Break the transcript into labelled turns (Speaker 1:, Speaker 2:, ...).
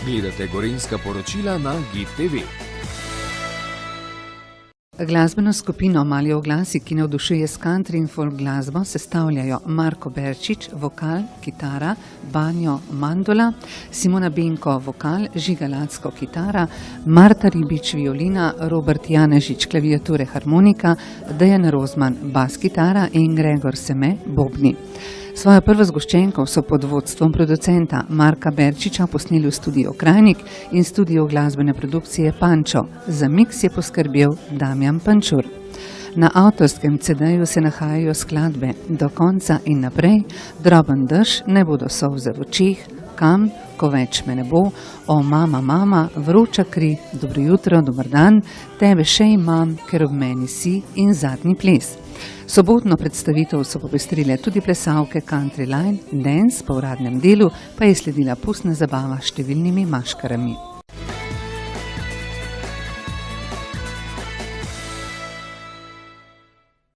Speaker 1: Gledate Gorenjska poročila na GID TV.
Speaker 2: Glasbeno skupino Mali oglasi, ki navdušuje s country in folk glasbo, sestavljajo Marko Berčič, vokal, kitara, Banjo Mandola, Simona Benko, vokal, Žiga Lacko, kitara, Marta Ribič, violina, Robert Janežič, klaviature, harmonika, Dejan Rozman, bas kitara in Gregor Seme, bobni. Svojo prvo zgoščenko so pod vodstvom producenta Marka Berčiča posneli v studiu Krajnik in studiu glasbene produkcije Pančo. Za miks je poskrbel Damjan Pančur. Na avtorskem CD-ju se nahajajo skladbe Do konca in naprej, Droben dež, Ne bodo solze v očeh, Kam, Ko več me ne bo, O mama, mama, Vroča kri, Dobro jutro, dober dan, Tebe še imam, ker ob meni si in Zadnji ples. Sobotno predstavitev so popestrile tudi plesalke Country Line, Dance po uradnem delu pa je sledila pustna zabava s številnimi maškarami.